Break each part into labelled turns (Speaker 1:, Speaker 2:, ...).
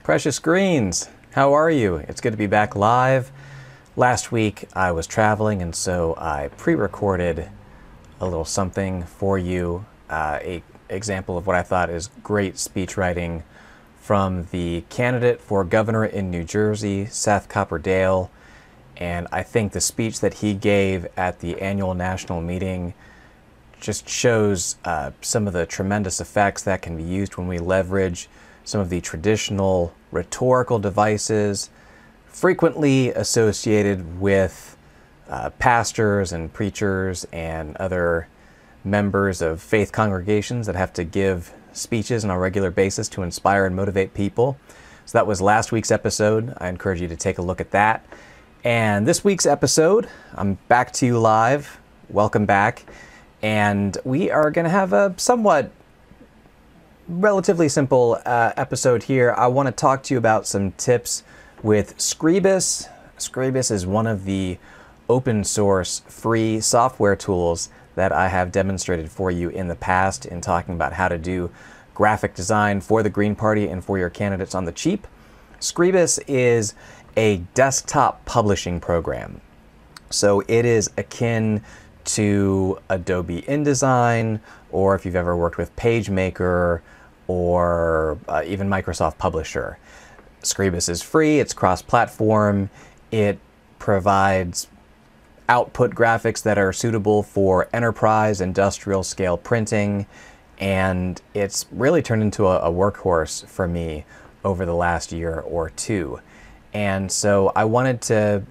Speaker 1: Precious Greens, how are you? It's good to be back live. Last week I was traveling, and so I pre-recorded a little something for you, a example of what I thought is great speech writing from the candidate for governor in New Jersey, Seth Copperdale. And I think the speech that he gave at the annual national meeting just shows some of the tremendous effects that can be used when we leverage some of the traditional rhetorical devices frequently associated with pastors and preachers and other members of faith congregations that have to give speeches on a regular basis to inspire and motivate people. So that was last week's episode. I encourage you to take a look at that. And this week's episode, I'm back to you live. Welcome back. And we are going to have a somewhat relatively simple episode here. I want to talk to you about some tips with Scribus. Scribus is one of the open source free software tools that I have demonstrated for you in the past in talking about how to do graphic design for the Green Party and for your candidates on the cheap. Scribus is a desktop publishing program. So it is akin to Adobe InDesign, or if you've ever worked with PageMaker, or even Microsoft Publisher. Scribus is free, it's cross-platform, it provides output graphics that are suitable for enterprise, industrial scale printing, and it's really turned into a workhorse for me over the last year or two. And so I wanted to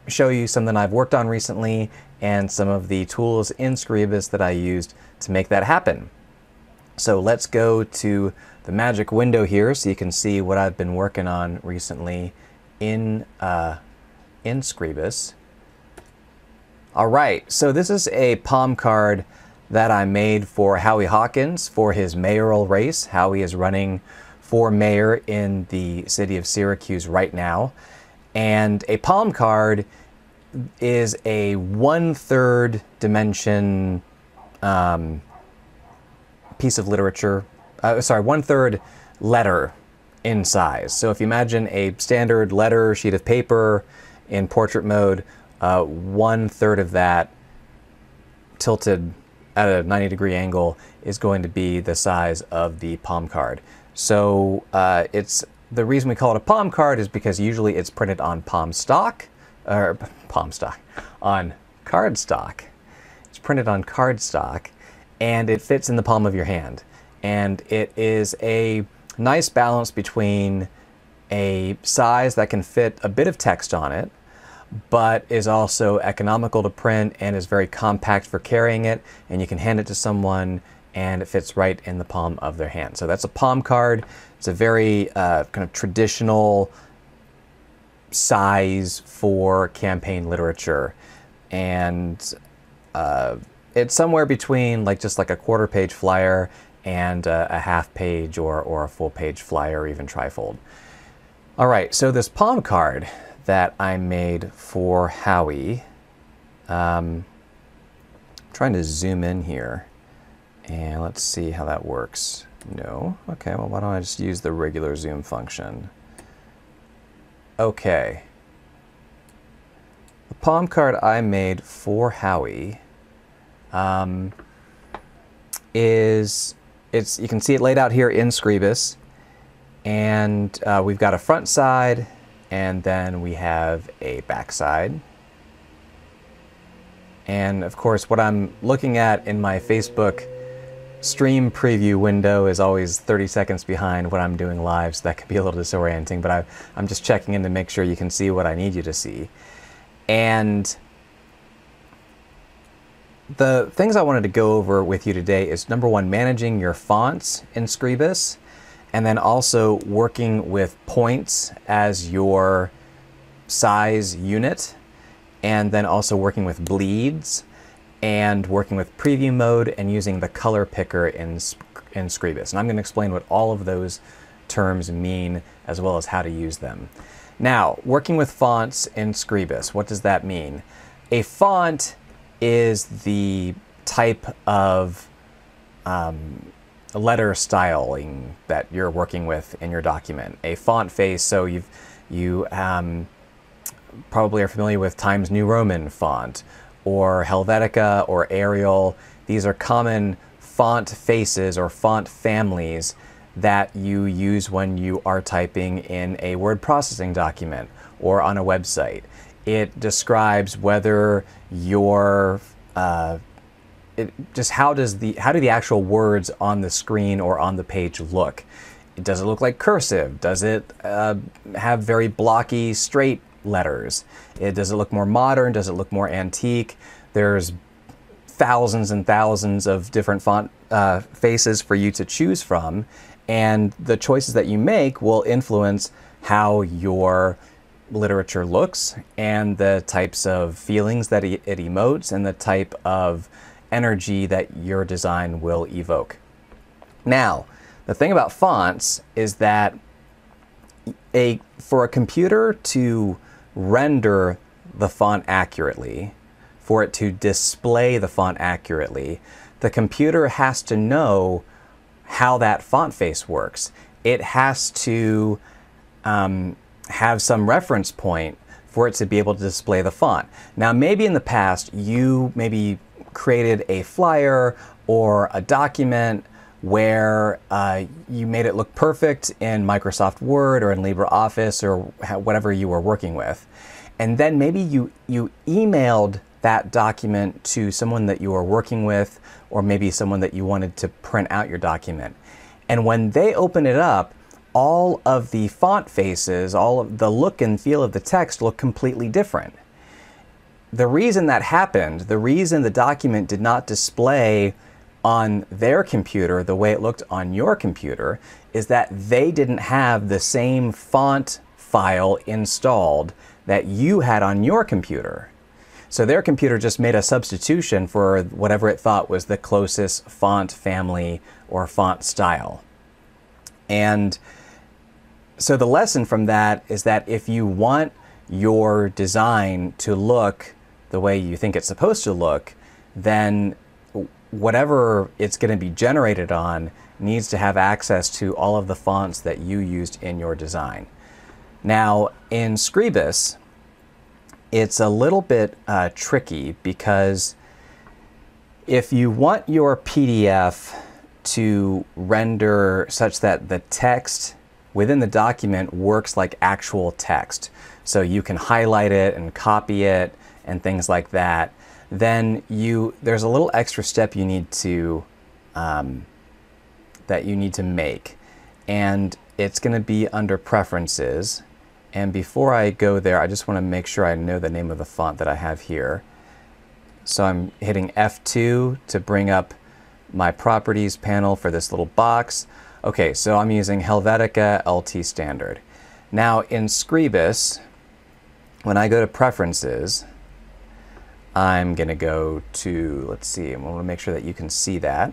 Speaker 1: show you something I've worked on recently and some of the tools in Scribus that I used to make that happen. So let's go to the magic window here so you can see what I've been working on recently in Scribus. All right, so this is a palm card that I made for Howie Hawkins for his mayoral race. Howie is running for mayor in the city of Syracuse right now. And a palm card is a 1/3 dimension piece of literature, 1/3 letter in size. So if you imagine a standard letter sheet of paper in portrait mode, 1/3 of that tilted at a 90-degree angle is going to be the size of the palm card. So the reason we call it a palm card is because usually it's printed on on cardstock. It's printed on cardstock, and it fits in the palm of your hand. And it is a nice balance between a size that can fit a bit of text on it, but is also economical to print and is very compact for carrying it, and you can hand it to someone and it fits right in the palm of their hand. So that's a palm card. It's a very kind of traditional size for campaign literature, and it's somewhere between just like a quarter-page flyer and a half-page or a full-page flyer, or even trifold. All right, so this palm card that I made for Howie, trying to zoom in here, and let's see how that works. No? Okay, well, why don't I just use the regular zoom function? Okay. The palm card I made for Howie you can see it laid out here in Scribus, and we've got a front side, and then we have a back side. And of course, what I'm looking at in my Facebook stream preview window is always 30 seconds behind what I'm doing live, so that can be a little disorienting, but I'm just checking in to make sure you can see what I need you to see. And the things I wanted to go over with you today is, number one, managing your fonts in Scribus, and then also working with points as your size unit, and then also working with bleeds, and working with preview mode, and using the color picker in Scribus. And I'm going to explain what all of those terms mean, as well as how to use them. Now, working with fonts in Scribus, what does that mean? A font is the type of letter styling that you're working with in your document. A font face, so you probably are familiar with Times New Roman font, or Helvetica, or Arial. These are common font faces or font families that you use when you are typing in a word processing document or on a website. It describes whether your how do the actual words on the screen or on the page look? Does it look like cursive? Does it have very blocky, straight letters? Does it look more modern? Does it look more antique? There's thousands and thousands of different font faces for you to choose from, and the choices that you make will influence how your literature looks and the types of feelings that it emotes and the type of energy that your design will evoke. Now, the thing about fonts is that for a computer to render the font accurately, for it to display the font accurately, the computer has to know how that font face works. It has to have some reference point for it to be able to display the font. Now, maybe in the past, you maybe created a flyer or a document where you made it look perfect in Microsoft Word or in LibreOffice or whatever you were working with. And then maybe you emailed that document to someone that you were working with, or maybe someone that you wanted to print out your document. And when they open it up, all of the font faces, all of the look and feel of the text look completely different. The reason that happened, the reason the document did not display on their computer the way it looked on your computer, is that they didn't have the same font file installed that you had on your computer. So their computer just made a substitution for whatever it thought was the closest font family or font style. And so the lesson from that is that if you want your design to look the way you think it's supposed to look, then whatever it's going to be generated on needs to have access to all of the fonts that you used in your design. Now, in Scribus, it's a little bit tricky, because if you want your PDF to render such that the text within the document works like actual text, so you can highlight it and copy it and things like that, then there's a little extra step you need to that you need to make, and it's going to be under Preferences. And before I go there, I just want to make sure I know the name of the font that I have here. So I'm hitting F2 to bring up my properties panel for this little box. Okay, so I'm using Helvetica LT Standard. Now in Scribus, when I go to Preferences, I'm going to go to, let's see, I want to make sure that you can see that.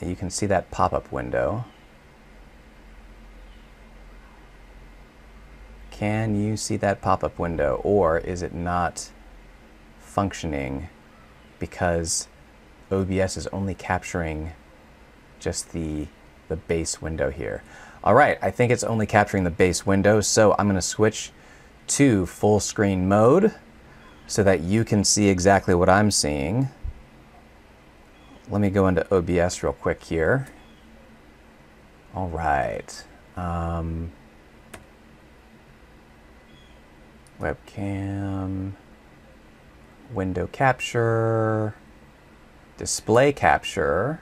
Speaker 1: You can see that pop-up window. Can you see that pop-up window, or is it not functioning because OBS is only capturing just the base window here? All right, I think it's only capturing the base window, so I'm going to switch to full screen mode so that you can see exactly what I'm seeing. Let me go into OBS real quick here. All right. Webcam, window capture, display capture.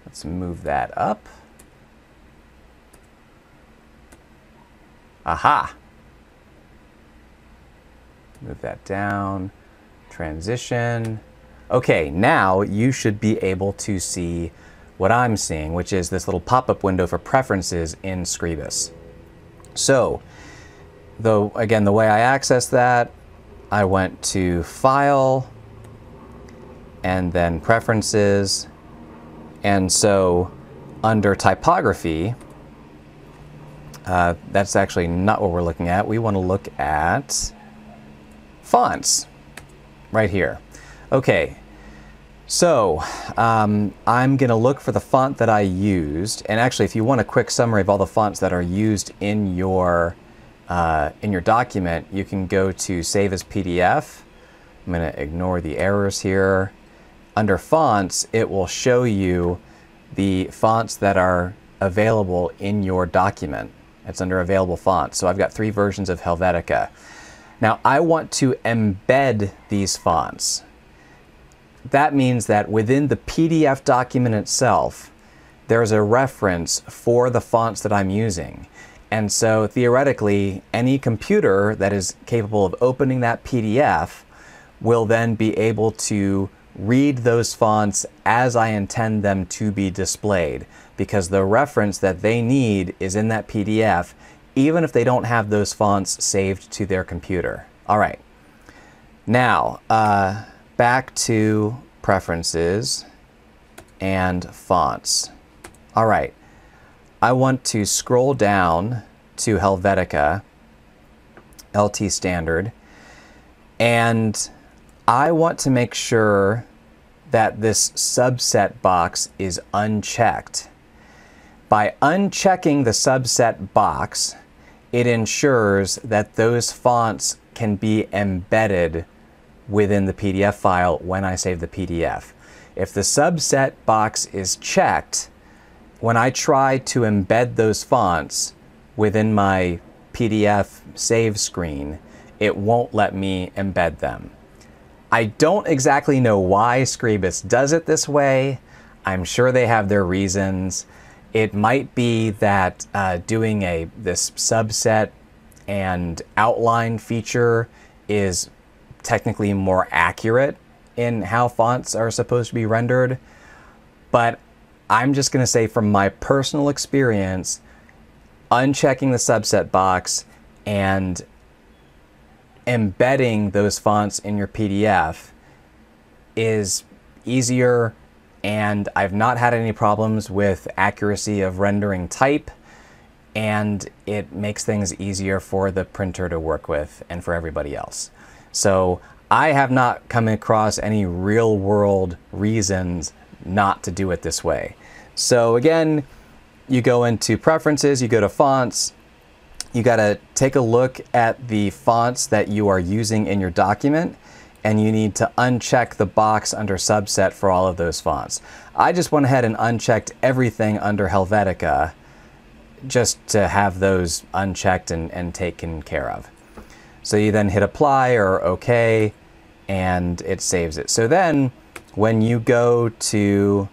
Speaker 1: Let's move that up. Aha! Move that down. Transition. Okay, now you should be able to see what I'm seeing, which is this little pop-up window for Preferences in Scribus. So, again, the way I access that, I went to File, and then Preferences, and so under Typography, that's actually not what we're looking at. We want to look at Fonts, right here. Okay, So I'm going to look for the font that I used, and actually if you want a quick summary of all the fonts that are used in your document, you can go to Save as PDF. I'm going to ignore the errors here. Under Fonts, it will show you the fonts that are available in your document. It's under Available Fonts. So I've got 3 versions of Helvetica. Now I want to embed these fonts. That means that within the PDF document itself, there's a reference for the fonts that I'm using. And so theoretically, any computer that is capable of opening that PDF will then be able to read those fonts as I intend them to be displayed, because the reference that they need is in that PDF, even if they don't have those fonts saved to their computer. All right. Now, back to Preferences and Fonts. All right, I want to scroll down to Helvetica, LT Standard, and I want to make sure that this subset box is unchecked. By unchecking the subset box, it ensures that those fonts can be embedded within the PDF file when I save the PDF. If the subset box is checked, when I try to embed those fonts within my PDF save screen, it won't let me embed them. I don't exactly know why Scribus does it this way. I'm sure they have their reasons. It might be that doing this subset and outline feature is technically more accurate in how fonts are supposed to be rendered, but I'm just going to say from my personal experience, unchecking the subset box and embedding those fonts in your PDF is easier, and I've not had any problems with accuracy of rendering type, and it makes things easier for the printer to work with and for everybody else. So I have not come across any real world reasons not to do it this way. So again, you go into Preferences, you go to Fonts, you got to take a look at the fonts that you are using in your document, and you need to uncheck the box under Subset for all of those fonts. I just went ahead and unchecked everything under Helvetica just to have those unchecked and taken care of. So you then hit Apply or OK, and it saves it. So then when you go to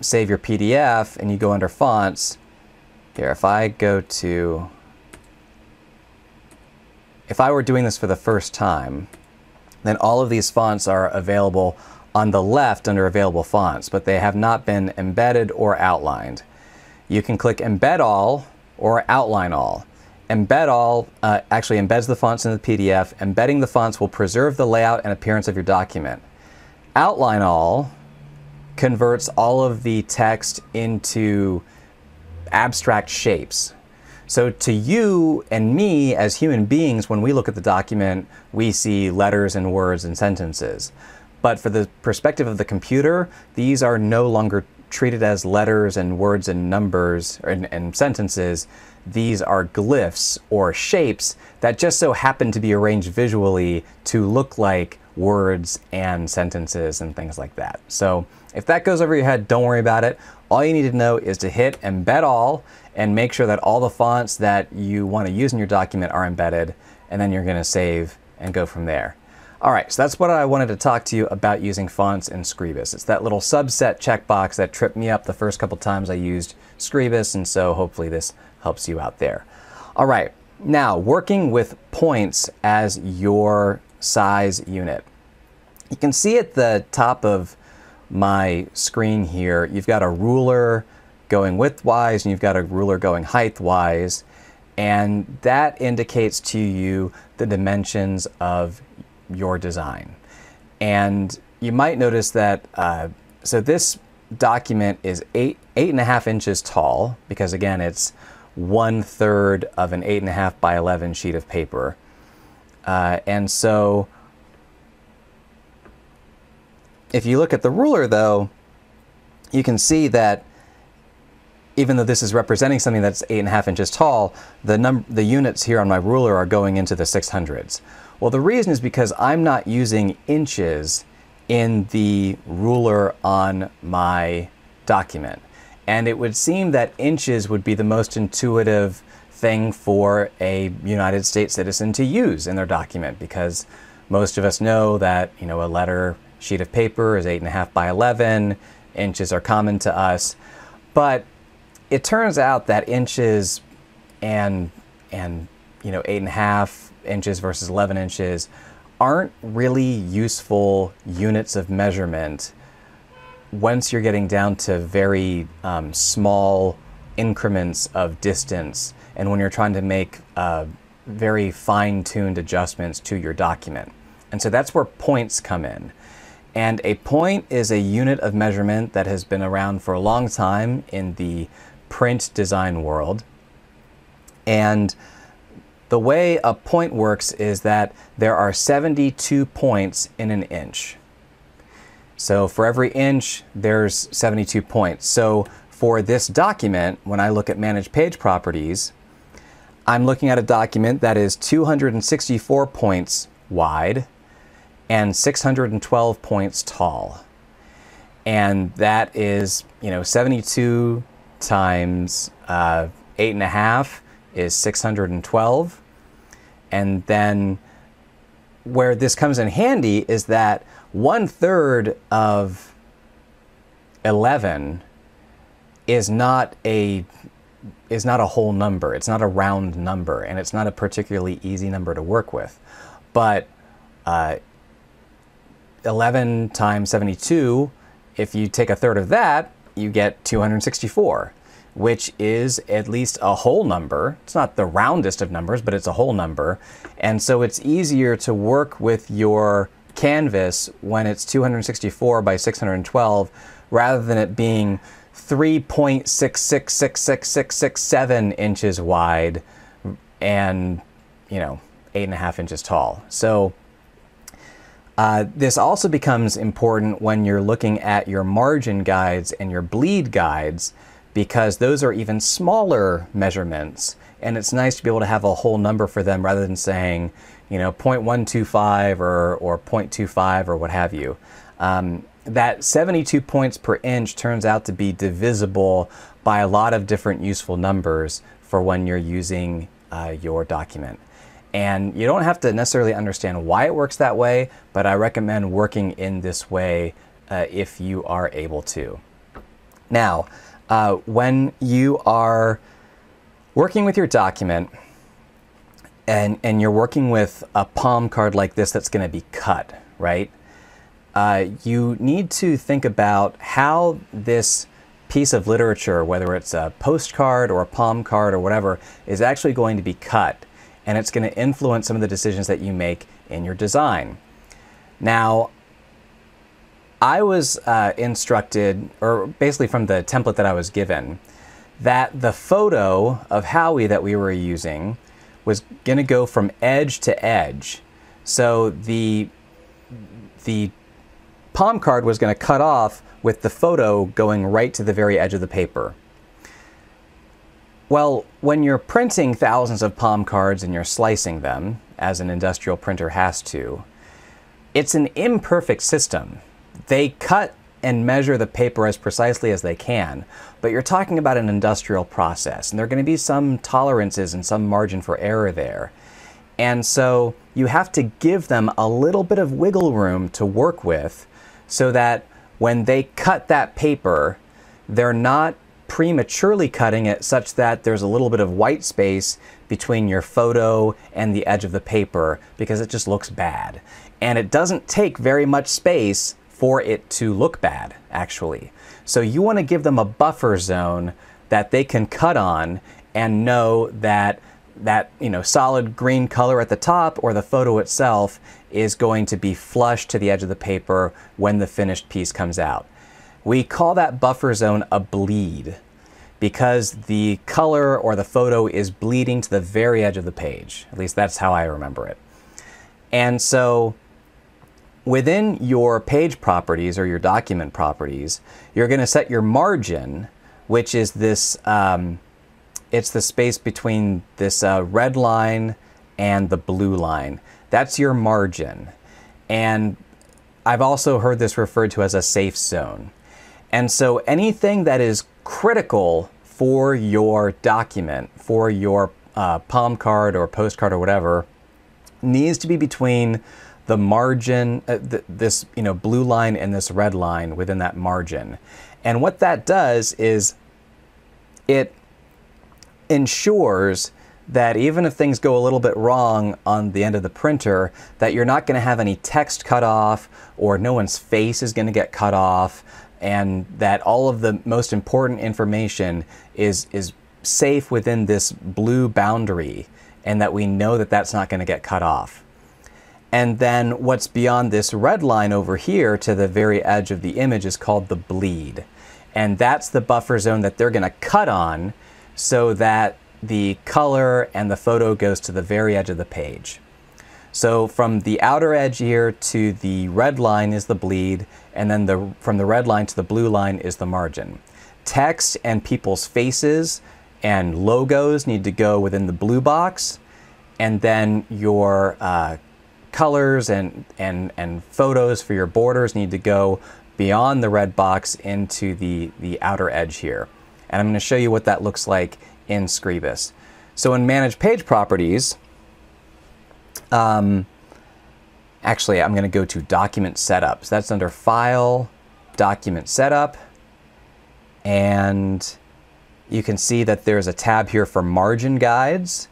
Speaker 1: save your PDF and you go under Fonts, here, if I were doing this for the first time, then all of these fonts are available on the left under Available Fonts, but they have not been embedded or outlined. You can click Embed All or Outline All. Embed All actually embeds the fonts in the PDF. Embedding the fonts will preserve the layout and appearance of your document. Outline All converts all of the text into abstract shapes. So to you and me as human beings, when we look at the document, we see letters and words and sentences. But for the perspective of the computer, these are no longer treated as letters and words and numbers and sentences. These are glyphs or shapes that just so happen to be arranged visually to look like words and sentences and things like that. So if that goes over your head, don't worry about it. All you need to know is to hit Embed All and make sure that all the fonts that you want to use in your document are embedded, and then you're going to save and go from there. All right, so that's what I wanted to talk to you about using fonts in Scribus. It's that little subset checkbox that tripped me up the first couple times I used Scribus, and so hopefully this helps you out there. All right, now working with points as your size unit. You can see at the top of my screen here, you've got a ruler going widthwise and you've got a ruler going height-wise, and that indicates to you the dimensions of your design. And you might notice that so this document is 8.5 inches tall, because again it's 1/3 of an 8.5 by 11 sheet of paper, and so If you look at the ruler, though, you can see that even though this is representing something that's 8.5 inches tall, the units here on my ruler are going into the 600s. Well, the reason is because I'm not using inches in the ruler on my document. And it would seem that inches would be the most intuitive thing for a United States citizen to use in their document, because most of us know that, you know, a letter sheet of paper is 8.5 by 11. Inches are common to us. But it turns out that inches and you know, 8.5 inches versus 11 inches aren't really useful units of measurement once you're getting down to very small increments of distance, and when you're trying to make very fine-tuned adjustments to your document. And so that's where points come in. And a point is a unit of measurement that has been around for a long time in the print design world. And the way a point works is that there are 72 points in an inch. So for every inch, there's 72 points. So for this document, when I look at Manage Page Properties, I'm looking at a document that is 264 points wide and 612 points tall. And that is, you know, 72 times 8.5 is 612. And then where this comes in handy is that 1/3 of 11 is not a whole number. It's not a round number, and it's not a particularly easy number to work with. But 11 times 72, if you take 1/3 of that, you get 264, which is at least a whole number. It's not the roundest of numbers, but it's a whole number. And so it's easier to work with your canvas when it's 264 by 612, rather than it being 3.666667 inches wide and, you know, 8.5 inches tall. So this also becomes important when you're looking at your margin guides and your bleed guides, because those are even smaller measurements, and it's nice to be able to have a whole number for them rather than saying, you know, 0.125 or 0.25 or what have you. That 72 points per inch turns out to be divisible by a lot of different useful numbers for when you're using your document. And you don't have to necessarily understand why it works that way, but I recommend working in this way if you are able to. Now, when you are working with your document and you're working with a palm card like this that's going to be cut, right? You need to think about how this piece of literature, whether it's a postcard or a palm card or whatever, is actually going to be cut. And it's going to influence some of the decisions that you make in your design. Now, I was instructed, or basically from the template that I was given, that the photo of Howie that we were using was going to go from edge to edge. So the palm card was going to cut off with the photo going right to the very edge of the paper. Well, when you're printing thousands of palm cards and you're slicing them, as an industrial printer has to, it's an imperfect system. They cut and measure the paper as precisely as they can, but you're talking about an industrial process, and there are going to be some tolerances and some margin for error there. And so you have to give them a little bit of wiggle room to work with, so that when they cut that paper, they're not prematurely cutting it such that there's a little bit of white space between your photo and the edge of the paper, because it just looks bad. And it doesn't take very much space for it to look bad, actually. So you want to give them a buffer zone that they can cut on and know that you know, solid green color at the top or the photo itself is going to be flush to the edge of the paper when the finished piece comes out. We call that buffer zone a bleed, because the color or the photo is bleeding to the very edge of the page. At least that's how I remember it. And so within your page properties or your document properties, you're going to set your margin, which is this, it's the space between this red line and the blue line. That's your margin. And I've also heard this referred to as a safe zone. And so anything that is critical for your document, for your palm card or postcard or whatever, needs to be between the margin, this blue line and this red line within that margin. And what that does is it ensures that even if things go a little bit wrong on the end of the printer, that you're not going to have any text cut off, or no one's face is going to get cut off, and that all of the most important information is safe within this blue boundary, and that we know that that's not going to get cut off. And then what's beyond this red line over here to the very edge of the image is called the bleed. And that's the buffer zone that they're going to cut on so that the color and the photo goes to the very edge of the page. So from the outer edge here to the red line is the bleed, and then from the red line to the blue line is the margin. Text and people's faces and logos need to go within the blue box, and then your colors and photos for your borders need to go beyond the red box into the outer edge here. And I'm going to show you what that looks like in Scribus. So in Manage Page Properties, actually I'm going to go to Document Setup. So that's under File, Document Setup, and you can see that there's a tab here for margin guides.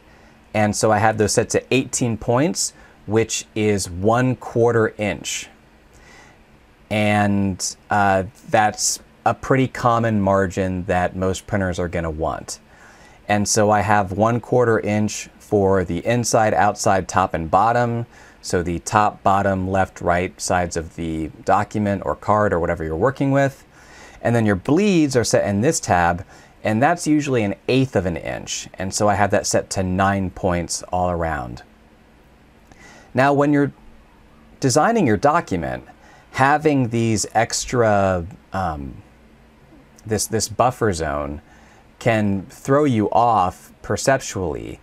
Speaker 1: And so I have those set to 18 points, which is 1/4 inch. And that's a pretty common margin that most printers are going to want. And so I have 1/4 inch for the inside, outside, top, and bottom. So the top, bottom, left, right sides of the document or card or whatever you're working with. And then your bleeds are set in this tab, and that's usually 1/8 of an inch. And so I have that set to 9 points all around. Now, when you're designing your document, having these extra, this buffer zone can throw you off perceptually,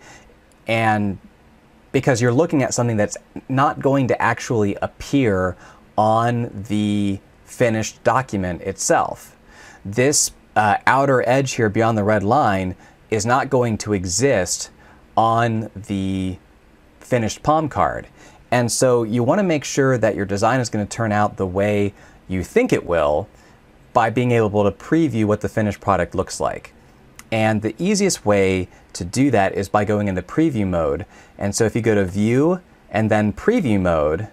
Speaker 1: and because you're looking at something that's not going to actually appear on the finished document itself. This outer edge here beyond the red line is not going to exist on the finished palm card. And so you want to make sure that your design is going to turn out the way you think it will by being able to preview what the finished product looks like. And the easiest way to do that is by going into preview mode. And so if you go to View and then Preview mode,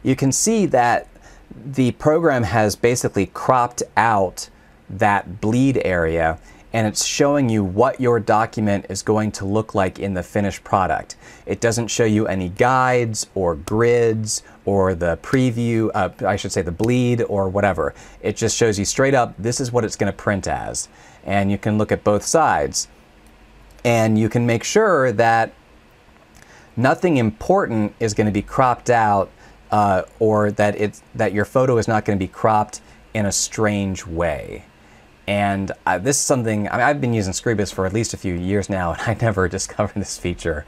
Speaker 1: you can see that the program has basically cropped out that bleed area, and it's showing you what your document is going to look like in the finished product. It doesn't show you any guides or grids or the preview, I should say the bleed or whatever. It just shows you straight up, this is what it's going to print as. And you can look at both sides. And you can make sure that nothing important is going to be cropped out, or that your photo is not going to be cropped in a strange way. And this is something, I mean, I've been using Scribus for at least a few years now, and I never discovered this feature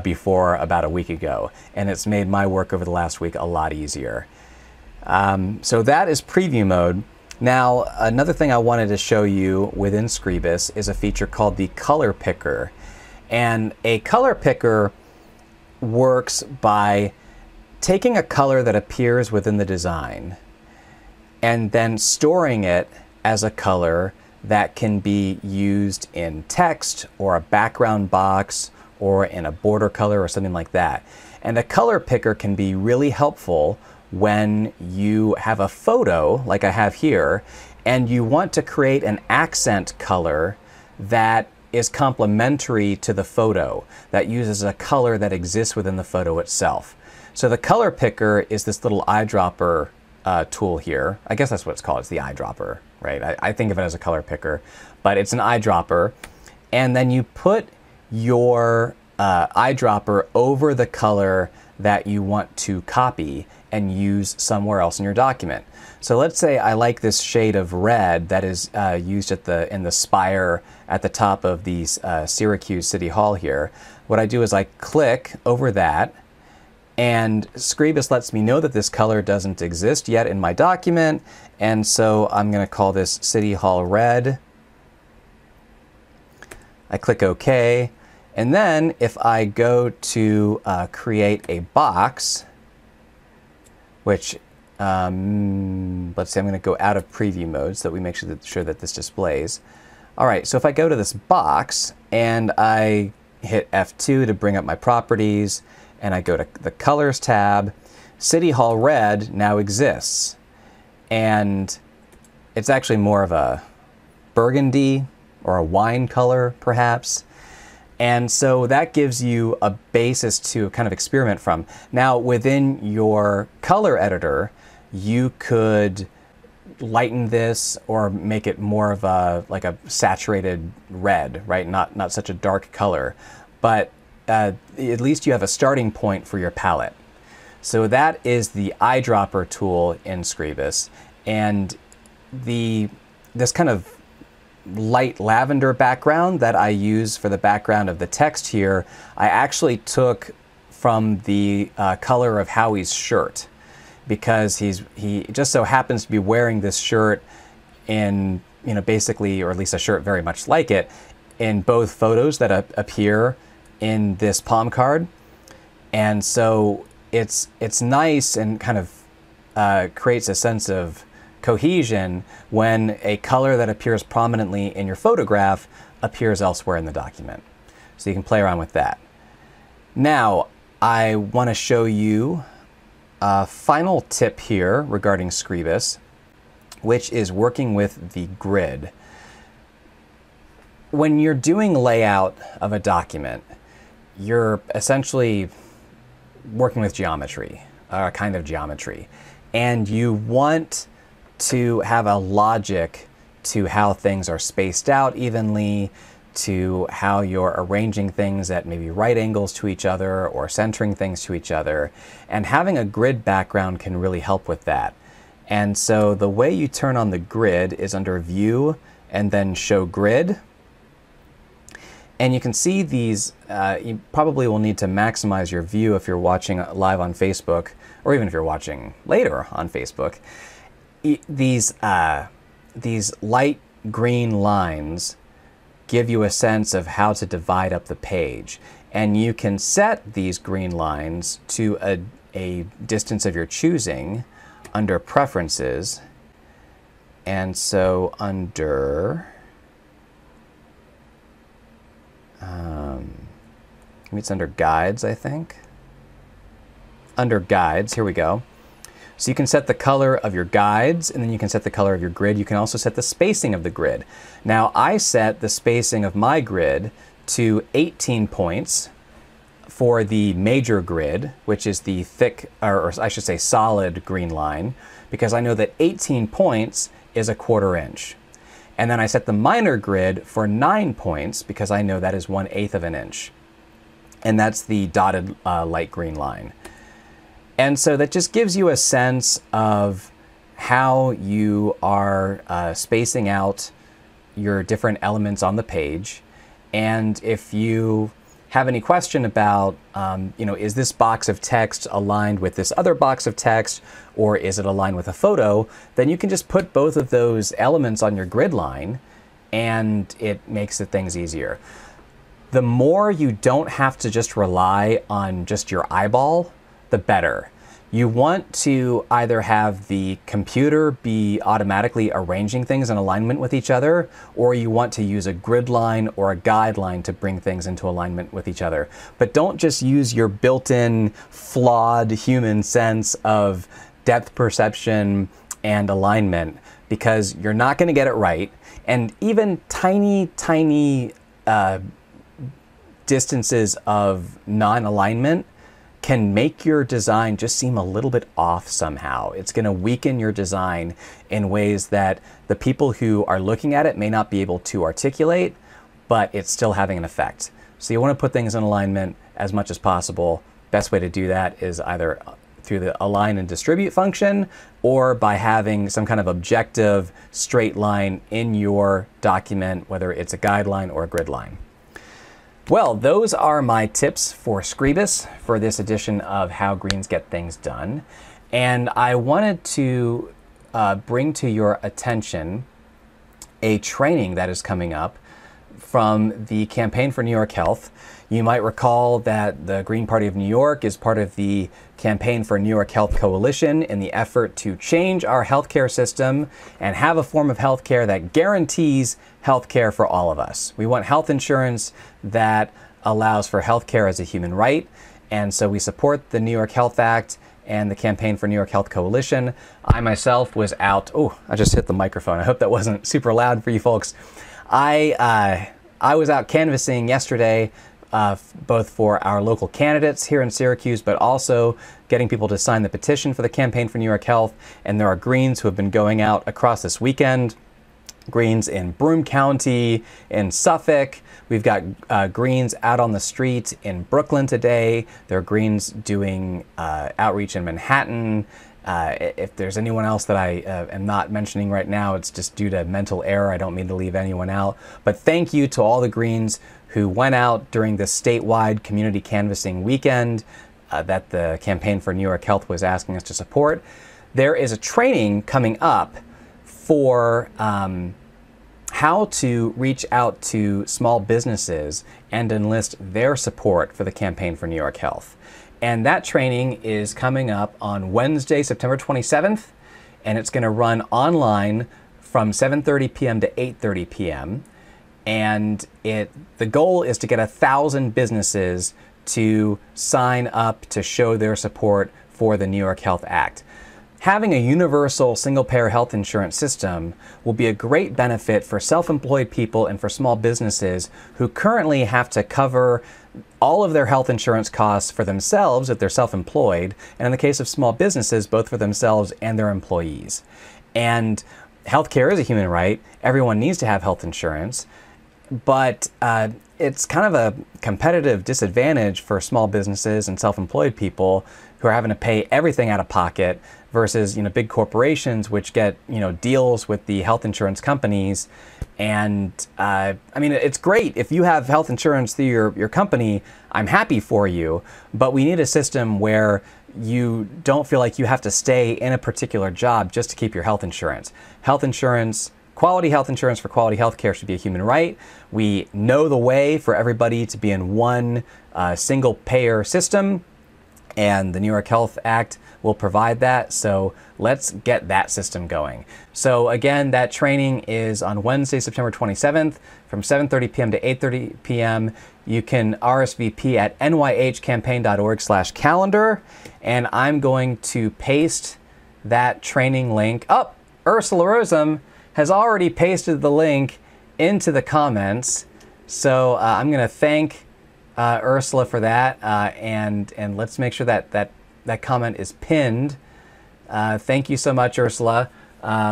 Speaker 1: before about a week ago. And it's made my work over the last week a lot easier. So that is preview mode. Now, another thing I wanted to show you within Scribus is a feature called the color picker. And a color picker works by taking a color that appears within the design and then storing it as a color that can be used in text or a background box or in a border color or something like that. And a color picker can be really helpful when you have a photo like I have here and you want to create an accent color that is complementary to the photo, that uses a color that exists within the photo itself. So the color picker is this little eyedropper tool here. I guess that's what it's called. It's the eyedropper, right? I think of it as a color picker, but it's an eyedropper. And then you put your eyedropper over the color that you want to copy and use somewhere else in your document. So let's say I like this shade of red that is used in the spire at the top of the Syracuse City Hall here. What I do is I click over that, and Scribus lets me know that this color doesn't exist yet in my document, and so I'm going to call this City Hall Red. I click OK, and then if I go to create a box, which let's say I'm going to go out of preview mode so that we make sure that this displays. All right, so if I go to this box and I hit F2 to bring up my properties, and I go to the Colors tab, City Hall Red now exists. And it's actually more of a burgundy or a wine color, perhaps. And so that gives you a basis to kind of experiment from. Now, within your color editor, you could lighten this or make it more of like a saturated red, right? Not such a dark color. But at least you have a starting point for your palette. So that is the Eyedropper tool in Scribus. And this kind of light lavender background that I use for the background of the text here, I actually took from the color of Howie's shirt, because he just so happens to be wearing this shirt in, basically, or at least a shirt very much like it, in both photos that appear in this palm card. And so it's nice and kind of creates a sense of cohesion when a color that appears prominently in your photograph appears elsewhere in the document. So you can play around with that. Now, I want to show you a final tip here regarding Scribus, which is working with the grid. When you're doing layout of a document, you're essentially working with geometry, a kind of geometry, and you want to have a logic to how things are spaced out evenly, to how you're arranging things at maybe right angles to each other or centering things to each other. And having a grid background can really help with that. And so the way you turn on the grid is under View and then Show Grid. And you can see these, you probably will need to maximize your view if you're watching live on Facebook, or even if you're watching later on Facebook. These light green lines give you a sense of how to divide up the page. And you can set these green lines to a distance of your choosing under Preferences. And so under, it's under Guides, I think. Under Guides, here we go. So you can set the color of your guides, and then you can set the color of your grid. You can also set the spacing of the grid. Now, I set the spacing of my grid to 18 points for the major grid, which is the thick, or I should say solid green line, because I know that 18 points is 1/4 inch. And then I set the minor grid for 9 points, because I know that is 1/8 of an inch. And that's the dotted light green line. And so that just gives you a sense of how you are spacing out your different elements on the page. And if you have any question about, is this box of text aligned with this other box of text, or is it aligned with a photo, then you can just put both of those elements on your grid line, and it makes the things easier. The more you don't have to just rely on just your eyeball, the better. You want to either have the computer be automatically arranging things in alignment with each other, or you want to use a grid line or a guideline to bring things into alignment with each other. But don't just use your built-in flawed human sense of depth perception and alignment, because you're not going to get it right. And even tiny distances of non-alignment can make your design just seem a little bit off somehow. It's going to weaken your design in ways that the people who are looking at it may not be able to articulate, but it's still having an effect. So you want to put things in alignment as much as possible, Best way to do that is either through the align and distribute function, or by having some kind of objective straight line in your document, whether it's a guideline or a grid line. Well, those are my tips for Scribus for this edition of How Greens Get Things Done. And I wanted to bring to your attention a training that is coming up from the Campaign for New York Health. You might recall that the Green Party of New York is part of the Campaign for New York Health Coalition in the effort to change our healthcare system and have a form of healthcare that guarantees healthcare for all of us. We want health insurance that allows for healthcare as a human right, and so we support the New York Health Act and the Campaign for New York Health Coalition. I myself was out, I just hit the microphone. I hope that wasn't super loud for you folks. I was out canvassing yesterday, both for our local candidates here in Syracuse, but also getting people to sign the petition for the Campaign for New York Health. And there are Greens who have been going out across this weekend. Greens in Broome County, in Suffolk. We've got Greens out on the street in Brooklyn today. There are Greens doing outreach in Manhattan. If there's anyone else that I am not mentioning right now, it's just due to mental error. I don't mean to leave anyone out. But thank you to all the Greens who went out during this statewide community canvassing weekend that the Campaign for New York Health was asking us to support. There is a training coming up for how to reach out to small businesses and enlist their support for the Campaign for New York Health. And that training is coming up on Wednesday, September 27th, and it's going to run online from 7:30 p.m. to 8:30 p.m. And the goal is to get 1,000 businesses to sign up to show their support for the New York Health Act. Having a universal single-payer health insurance system will be a great benefit for self-employed people and for small businesses who currently have to cover all of their health insurance costs for themselves if they're self-employed, and in the case of small businesses, both for themselves and their employees. And healthcare is a human right. Everyone needs to have health insurance, but it's kind of a competitive disadvantage for small businesses and self-employed people who are having to pay everything out of pocket versus big corporations which get deals with the health insurance companies. And I mean, it's great if you have health insurance through your company. I'm happy for you, but we need a system where you don't feel like you have to stay in a particular job just to keep your health insurance. Health insurance, quality health insurance for quality health care should be a human right. We know the way for everybody to be in one single payer system, and the New York Health Act will provide that. So let's get that system going. So again, that training is on Wednesday, September 27th from 7:30 p.m. to 8:30 p.m. You can RSVP at nyhcampaign.org/calendar. And I'm going to paste that training link up. Ursula Rosum has already pasted the link into the comments. So I'm going to thank Ursula for that, and let's make sure that comment is pinned. Thank you so much, Ursula,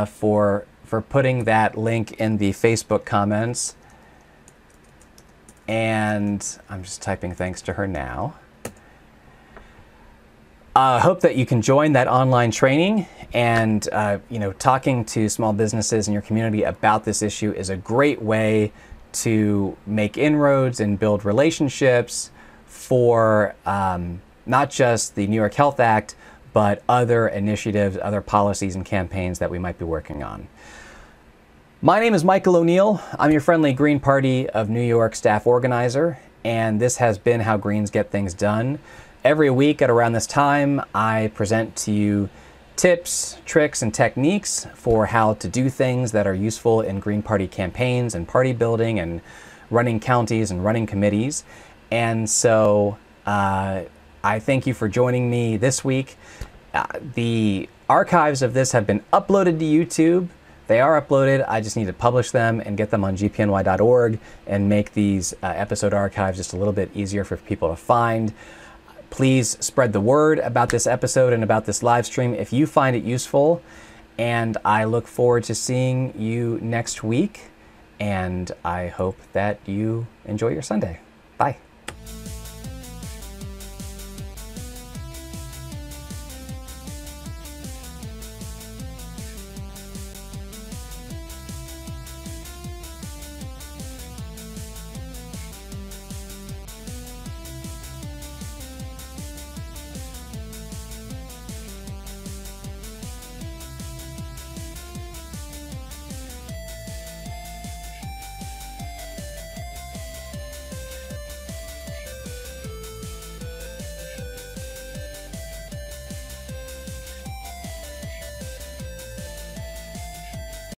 Speaker 1: for putting that link in the Facebook comments. And I'm just typing thanks to her now. I hope that you can join that online training, and talking to small businesses in your community about this issue is a great way to make inroads and build relationships for not just the New York Health Act, but other initiatives, other policies and campaigns that we might be working on. My name is Michael O'Neill. I'm your friendly Green Party of New York staff organizer, and this has been How Greens Get Things Done. Every week at around this time, I present to you tips, tricks, and techniques for how to do things that are useful in Green Party campaigns and party building and running counties and running committees. And so I thank you for joining me this week. The archives of this have been uploaded to YouTube. They are uploaded. I just need to publish them and get them on GPNY.org and make these episode archives just a little bit easier for people to find. Please spread the word about this episode and about this live stream if you find it useful. And I look forward to seeing you next week. And I hope that you enjoy your Sunday. Bye.